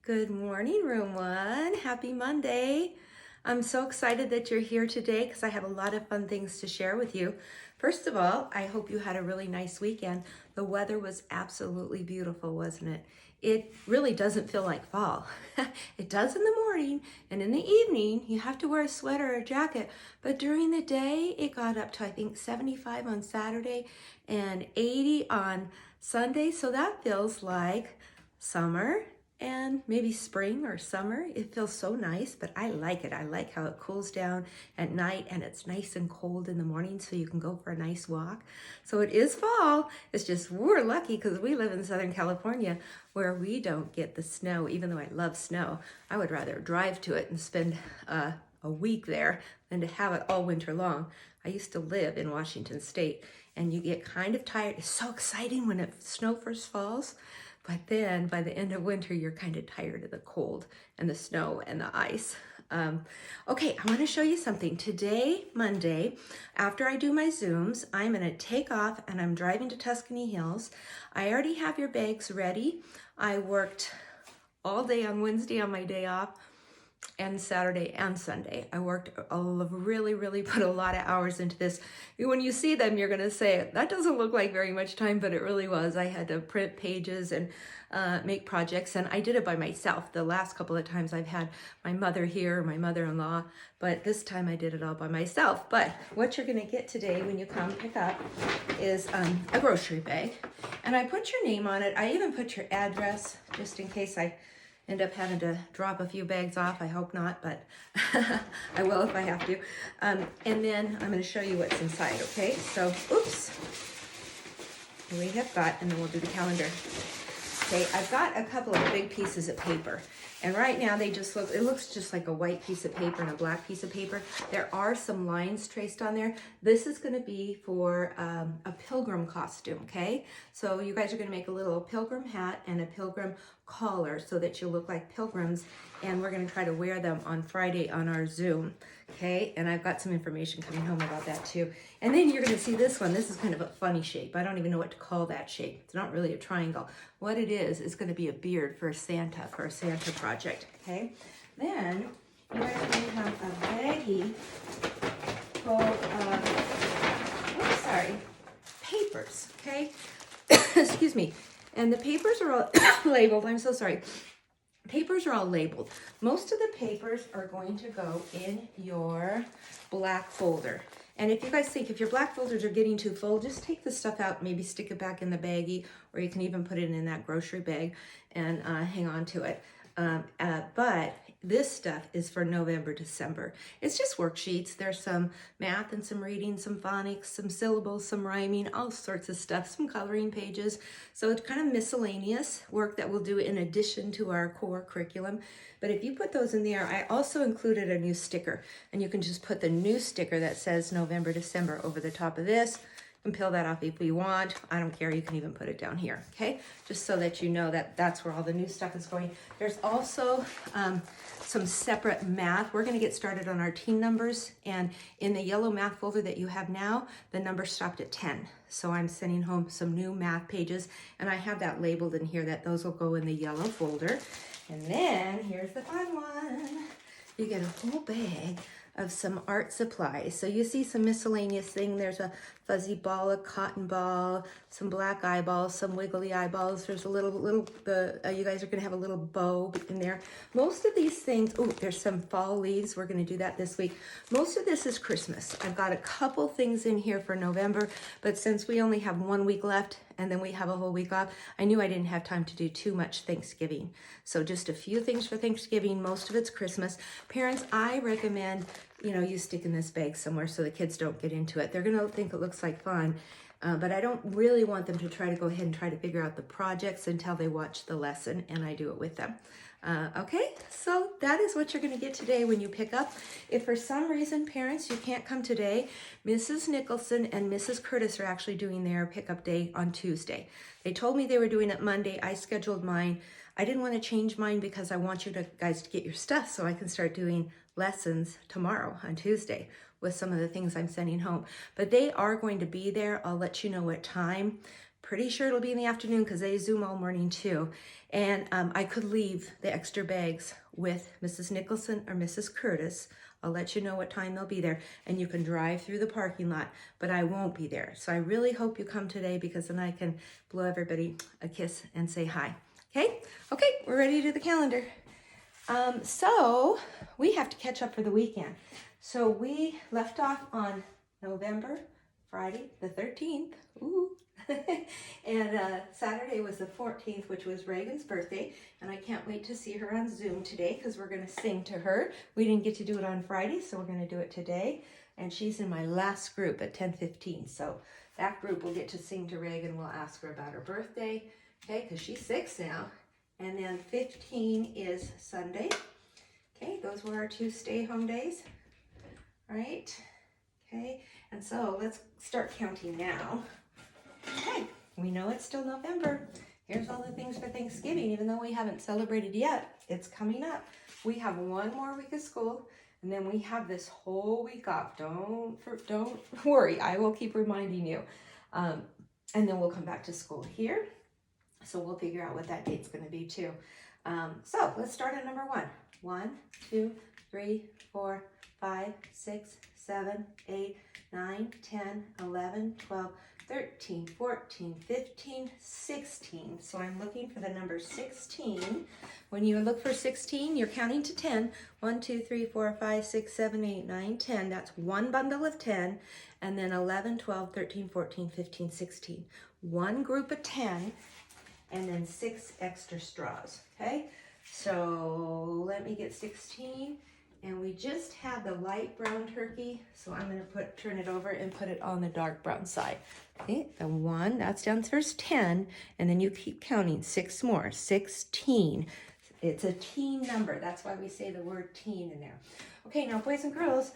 Good morning, room one. Happy Monday. I'm so excited that you're here today because I have a lot of fun things to share with you. First of all, I hope you had a really nice weekend. The weather was absolutely beautiful, wasn't it? It really doesn't feel like fall. It does in the morning, and in the evening, you have to wear a sweater or a jacket. But during the day, it got up to, I think, 75 on Saturday and 80 on Sunday. So that feels like summer and maybe spring or summer. It feels so nice, but I like it. I like how it cools down at night and it's nice and cold in the morning so you can go for a nice walk. So it is fall. It's just we're lucky because we live in Southern California where we don't get the snow, even though I love snow. I would rather drive to it and spend a week there than to have it all winter long. I used to live in Washington State and you get kind of tired. It's so exciting when snow first falls. But then by the end of winter, you're kind of tired of the cold and the snow and the ice. Okay, I want to show you something. Today, Monday, after I do my Zooms, I'm going to take off and I'm driving to Tuscany Hills. I already have your bags ready. I worked all day on Wednesday on my day off and Saturday and Sunday. I worked really put a lot of hours into this. When you see them, you're going to say, that doesn't look like very much time, but it really was. I had to print pages and make projects, and I did it by myself. The last couple of times I've had my mother here, my mother-in-law, but this time I did it all by myself. But what you're going to get today when you come pick up is a grocery bag, and I put your name on it. I even put your address just in case I end up having to drop a few bags off. I hope not, but I will if I have to. And then I'm going to show you what's inside, okay? So, oops. Here we have got, and then we'll do the calendar. Okay, I've got a couple of big pieces of paper. And right now they just look, it looks just like a white piece of paper and a black piece of paper. There are some lines traced on there. This is going to be for a pilgrim costume, okay? So you guys are going to make a little pilgrim hat and a pilgrim collar so that you look like pilgrims. And we're going to try to wear them on Friday on our Zoom, okay? And I've got some information coming home about that too. And then you're going to see this one. This is kind of a funny shape. I don't even know what to call that shape. It's not really a triangle. What it is going to be a beard for a Santa project, okay? Then you're going to have a baggie full of, papers, okay? Excuse me. And the papers are all labeled. I'm so sorry. Papers are all labeled. Most of the papers are going to go in your black folder. And if you guys think if your black folders are getting too full, just take the stuff out, maybe stick it back in the baggie, or you can even put it in that grocery bag and hang on to it. But this stuff is for November, December. It's just worksheets. There's some math and some reading, some phonics, some syllables, some rhyming, all sorts of stuff, some coloring pages. So it's kind of miscellaneous work that we'll do in addition to our core curriculum. But if you put those in there, I also included a new sticker, and you can just put the new sticker that says November, December over the top of this. You can peel that off if you want. I don't care. You can even put it down here, okay? Just so that you know that that's where all the new stuff is going. There's also some separate math. We're going to get started on our teen numbers, and in the yellow math folder that you have now, the number stopped at 10. So I'm sending home some new math pages, and I have that labeled in here that those will go in the yellow folder. And then here's the fun one. You get a whole bag of some art supplies. So you see some miscellaneous thing. There's a fuzzy ball, a cotton ball, some black eyeballs, some wiggly eyeballs. There's a little you guys are gonna have a little bow in there. Most of these things, oh, there's some fall leaves. We're gonna do that this week. Most of this is Christmas. I've got a couple things in here for November, but since we only have 1 week left and then we have a whole week off, I knew I didn't have time to do too much Thanksgiving. So just a few things for Thanksgiving. Most of it's Christmas. Parents, I recommend you stick in this bag somewhere so the kids don't get into it. They're gonna think it looks like fun, but I don't really want them to try to go ahead and try to figure out the projects until they watch the lesson, and I do it with them. Okay, so that is what you're gonna get today when you pick up. If for some reason, parents, you can't come today, Mrs. Nicholson and Mrs. Curtis are actually doing their pickup day on Tuesday. They told me they were doing it Monday. I scheduled mine. I didn't want to change mine because I want you guys to get your stuff so I can start doing lessons tomorrow on Tuesday with some of the things I'm sending home. But they are going to be there. I'll let you know what time pretty sure it'll be in the afternoon because they Zoom all morning too. And I could leave the extra bags with Mrs. Nicholson or Mrs. Curtis. I'll let you know what time they'll be there, and you can drive through the parking lot, but I won't be there. So I really hope you come today because then I can blow everybody a kiss and say hi. Okay? Okay, we're ready to do the calendar. So we have to catch up for the weekend. So we left off on November, Friday the 13th. Ooh. And Saturday was the 14th, which was Reagan's birthday. And I can't wait to see her on Zoom today because we're going to sing to her. We didn't get to do it on Friday, so we're going to do it today. And she's in my last group at 10:15. So that group will get to sing to Reagan. We'll ask her about her birthday, okay, because she's 6 now. And then 15 is Sunday. Okay, those were our 2 stay-home days. All right, okay. And so let's start counting now. Okay, we know it's still November. Here's all the things for Thanksgiving, even though we haven't celebrated yet. It's coming up. We have 1 more week of school, and then we have this whole week off. Don't worry, I will keep reminding you. And then we'll come back to school here. So we'll figure out what that date's going to be too. So let's start at number 1. 1, 2, 3, 4, 5, 6, 7, 8, 9, 10, 11, 12, 13, 14, 15, 16. So I'm looking for the number 16. When you look for 16, you're counting to 10. 1, 2, 3, 4, 5, 6, 7, 8, 9, 10. That's 1 bundle of 10. And then 11, 12, 13, 14, 15, 16. 1 group of 10. And then 6 extra straws, okay? So let me get 16. And we just have the light brown turkey, so I'm gonna turn it over and put it on the dark brown side. Okay, the 1, that's downstairs 10, and then you keep counting, 6 more, 16. It's a teen number, that's why we say the word teen in there. Okay, now boys and girls,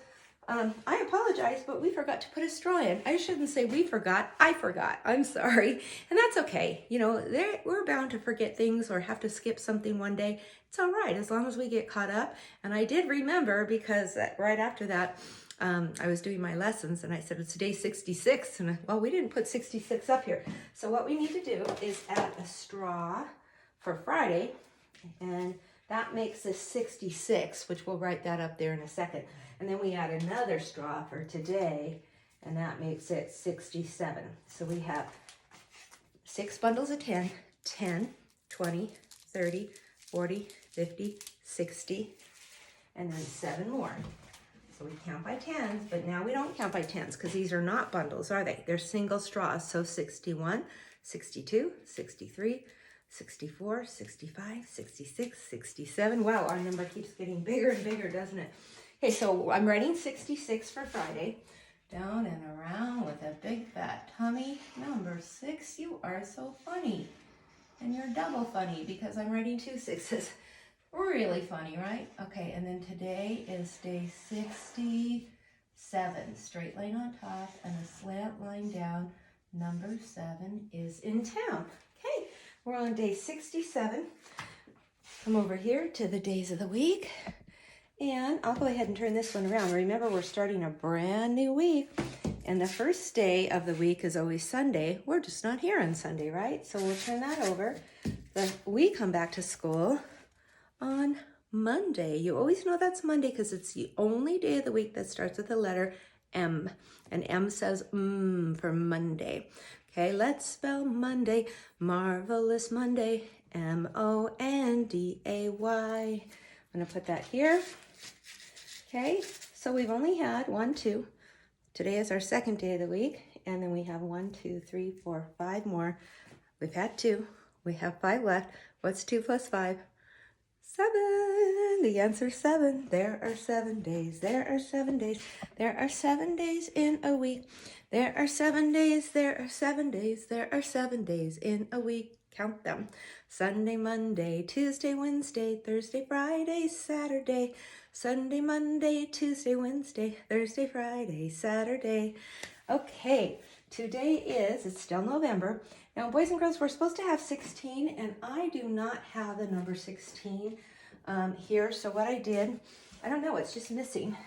I apologize, but we forgot to put a straw in. I shouldn't say we forgot, I forgot. I'm sorry. And that's okay. You know, we're bound to forget things or have to skip something one day. It's all right, as long as we get caught up. And I did remember because right after that, I was doing my lessons and I said, it's day 66. And well, we didn't put 66 up here. So what we need to do is add a straw for Friday. And that makes this 66, which we'll write that up there in a second. And then we add another straw for today, and that makes it 67. So we have 6 bundles of 10, 10, 20, 30, 40, 50, 60, and then 7 more. So we count by 10s, but now we don't count by 10s because these are not bundles, are they? They're single straws. So 61, 62, 63, 64, 65, 66, 67. Wow, our number keeps getting bigger and bigger, doesn't it? Okay, so I'm writing 66 for Friday. Down and around with a big fat tummy. Number 6, you are so funny. And you're double funny because I'm writing 2 6s. Really funny, right? Okay, and then today is day 67. Straight line on top and a slant line down. Number 7 is in town. Okay, we're on day 67. Come over here to the days of the week. And I'll go ahead and turn this one around. Remember, we're starting a brand new week. And the first day of the week is always Sunday. We're just not here on Sunday, right? So we'll turn that over. We come back to school on Monday. You always know that's Monday because it's the only day of the week that starts with the letter M. And M says for Monday. Okay, let's spell Monday. Marvelous Monday. M-O-N-D-A-Y. I'm going to put that here. Okay, so we've only had 1, 2. Today is our second day of the week. And then we have 1, 2, 3, 4, 5 more. We've had 2. We have 5 left. What's 2 plus 5? 7. The answer is 7. There are 7 days. There are 7 days. There are 7 days in a week. There are 7 days. There are 7 days. There are 7 days in a week. Count them. Sunday, Monday, Tuesday, Wednesday, Thursday, Friday, Saturday, Sunday, Monday, Tuesday, Wednesday, Thursday, Friday, Saturday. Okay, today it's still November. Now, boys and girls, we're supposed to have 16, and I do not have the number 16 here. So what I did, I don't know, it's just missing.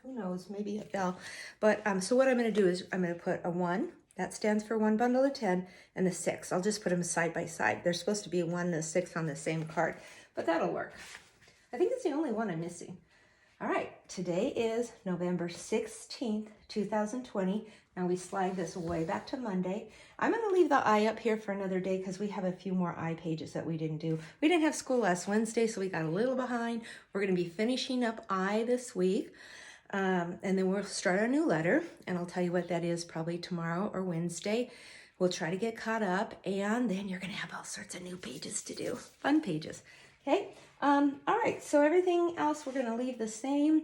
Who knows, maybe it fell. But so what I'm going to do is I'm going to put a 1, That stands for 1 bundle of 10, and the 6. I'll just put them side by side. They're supposed to be 1 and a 6 on the same card, but that'll work. I think it's the only one I'm missing. All right, today is November 16th, 2020. Now we slide this way back to Monday. I'm going to leave the I up here for another day because we have a few more I pages that we didn't do. We didn't have school last Wednesday, so we got a little behind. We're going to be finishing up I this week, and then we'll start our new letter, and I'll tell you what that is probably tomorrow or Wednesday. We'll try to get caught up, and then you're going to have all sorts of new pages to do, fun pages. Okay, all right, so everything else we're going to leave the same.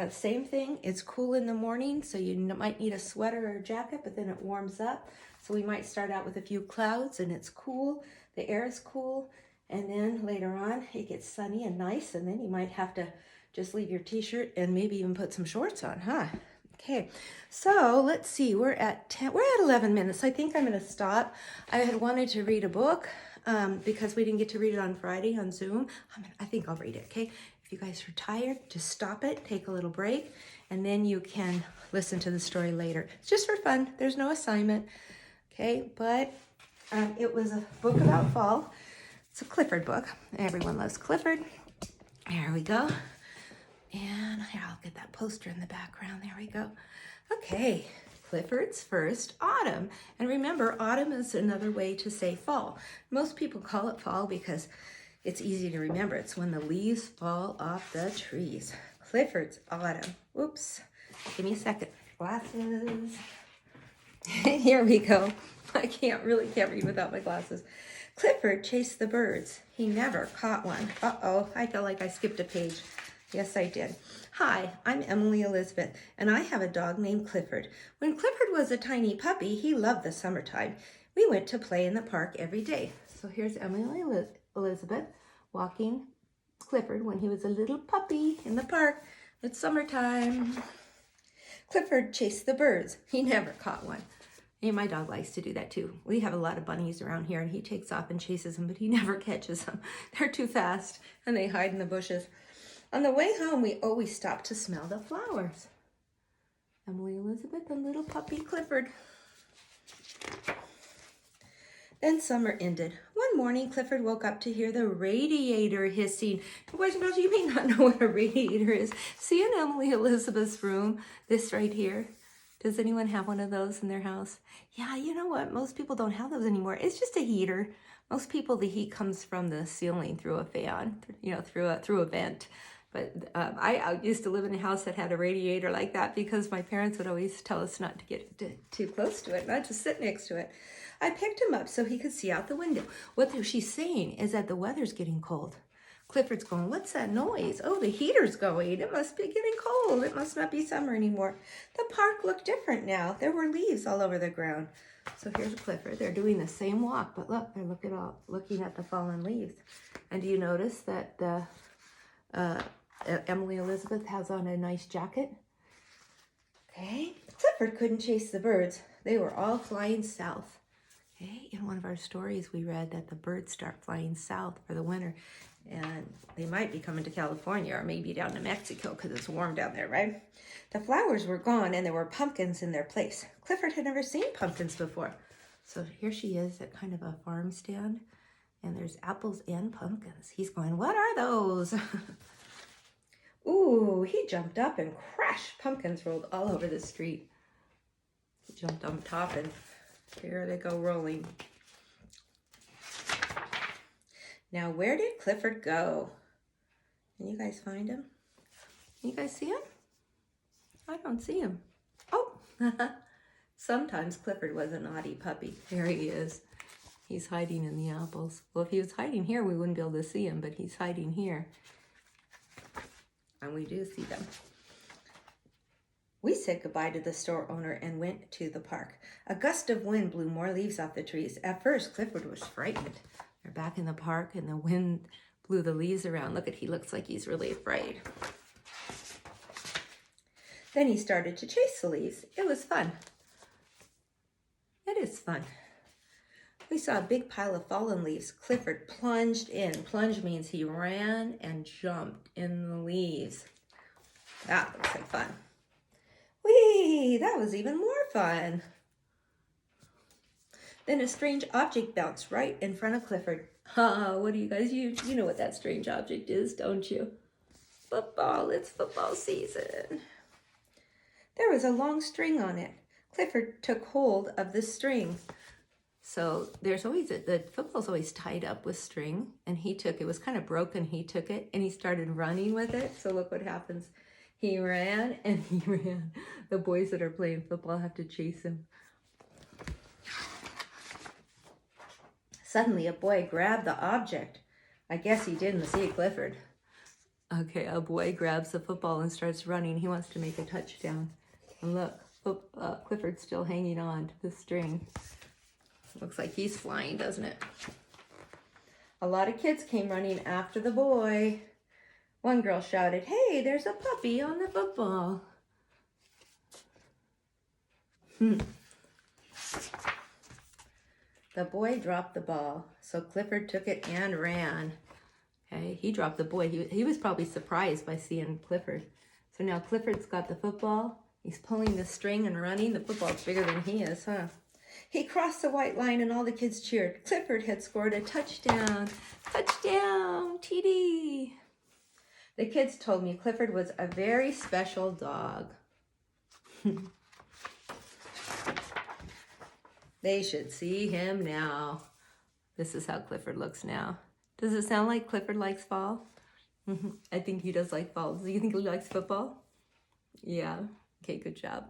Same thing, it's cool in the morning, so you might need a sweater or a jacket, but then it warms up. So we might start out with a few clouds and it's cool, the air is cool, and then later on it gets sunny and nice, and then you might have to just leave your t-shirt and maybe even put some shorts on, huh? Okay, so let's see, we're at 11 minutes. I think I'm going to stop. I had wanted to read a book because we didn't get to read it on Friday on Zoom. I think I'll read it, okay? If you guys are tired, just stop it, take a little break, and then you can listen to the story later. It's just for fun. There's no assignment, okay? But it was a book about fall. It's a Clifford book. Everyone loves Clifford. There we go. And here, I'll get that poster in the background. There we go. Okay, Clifford's First Autumn. And remember, autumn is another way to say fall. Most people call it fall because it's easy to remember. It's when the leaves fall off the trees. Clifford's Autumn. Whoops. Give me a second. Glasses. Here we go. I really can't read without my glasses. Clifford chased the birds. He never caught one. Uh-oh, I feel like I skipped a page. Yes, I did. Hi, I'm Emily Elizabeth, and I have a dog named Clifford. When Clifford was a tiny puppy, he loved the summertime. We went to play in the park every day. So here's Emily Elizabeth walking Clifford when he was a little puppy in the park. It's summertime. Clifford chased the birds. He never caught one. And my dog likes to do that too. We have a lot of bunnies around here, and he takes off and chases them, but he never catches them. They're too fast, and they hide in the bushes. On the way home, we always stop to smell the flowers. Emily Elizabeth and little puppy Clifford. Then summer ended. One morning, Clifford woke up to hear the radiator hissing. Boys and girls, you may not know what a radiator is. See in Emily Elizabeth's room, this right here. Does anyone have one of those in their house? Yeah, you know what? Most people don't have those anymore. It's just a heater. Most people, the heat comes from the ceiling through a fan, through a vent. But I used to live in a house that had a radiator like that because my parents would always tell us not to get too close to it, not to sit next to it. I picked him up so he could see out the window. What she's saying is that the weather's getting cold. Clifford's going, what's that noise? Oh, the heater's going. It must be getting cold. It must not be summer anymore. The park looked different now. There were leaves all over the ground. So here's Clifford. They're doing the same walk, but look, they're looking at the fallen leaves. And do you notice that Emily Elizabeth has on a nice jacket? Okay. Clifford couldn't chase the birds. They were all flying south. Okay. In one of our stories, we read that the birds start flying south for the winter, and they might be coming to California or maybe down to Mexico because it's warm down there, right? The flowers were gone and there were pumpkins in their place. Clifford had never seen pumpkins before. So here she is at kind of a farm stand, and there's apples and pumpkins. He's going, what are those? Ooh, he jumped up and crashed. Pumpkins rolled all over the street. He jumped on top and here they go rolling. Now, where did Clifford go? Can you guys find him? Can you guys see him? I don't see him. Oh, sometimes Clifford was a naughty puppy. There he is. He's hiding in the apples. Well, if he was hiding here, we wouldn't be able to see him, but he's hiding here. And we do see them. We said goodbye to the store owner and went to the park. A gust of wind blew more leaves off the trees. At first, Clifford was frightened. They're back in the park and the wind blew the leaves around. Look, he looks like he's really afraid. Then he started to chase the leaves. It was fun. It is fun. We saw a big pile of fallen leaves. Clifford plunged in. Plunge means he ran and jumped in the leaves. That looks like fun. Whee! That was even more fun. Then a strange object bounced right in front of Clifford. What do you guys, you know what that strange object is, don't you? Football, it's football season. There was a long string on it. Clifford took hold of the string. So there's always, the football's always tied up with string, and he took, it was kind of broken, he took it and he started running with it. So look what happens. He ran and he ran. The boys that are playing football have to chase him. Suddenly a boy grabbed the object. I guess he didn't see Clifford. Okay, a boy grabs the football and starts running. He wants to make a touchdown. And look, Clifford's still hanging on to the string. Looks like he's flying, doesn't it? A lot of kids came running after the boy. One girl shouted, "Hey, there's a puppy on the football." The boy dropped the ball, so Clifford took it and ran. Okay, he dropped the boy. He was probably surprised by seeing Clifford. So now Clifford's got the football. He's pulling the string and running. The football's bigger than he is, huh? He crossed the white line and all the kids cheered. Clifford had scored a touchdown. Touchdown, TD. The kids told me Clifford was a very special dog. They should see him now. This is how Clifford looks now. Does it sound like Clifford likes fall? I think he does like fall. Do you think he likes football? Yeah. Okay, good job.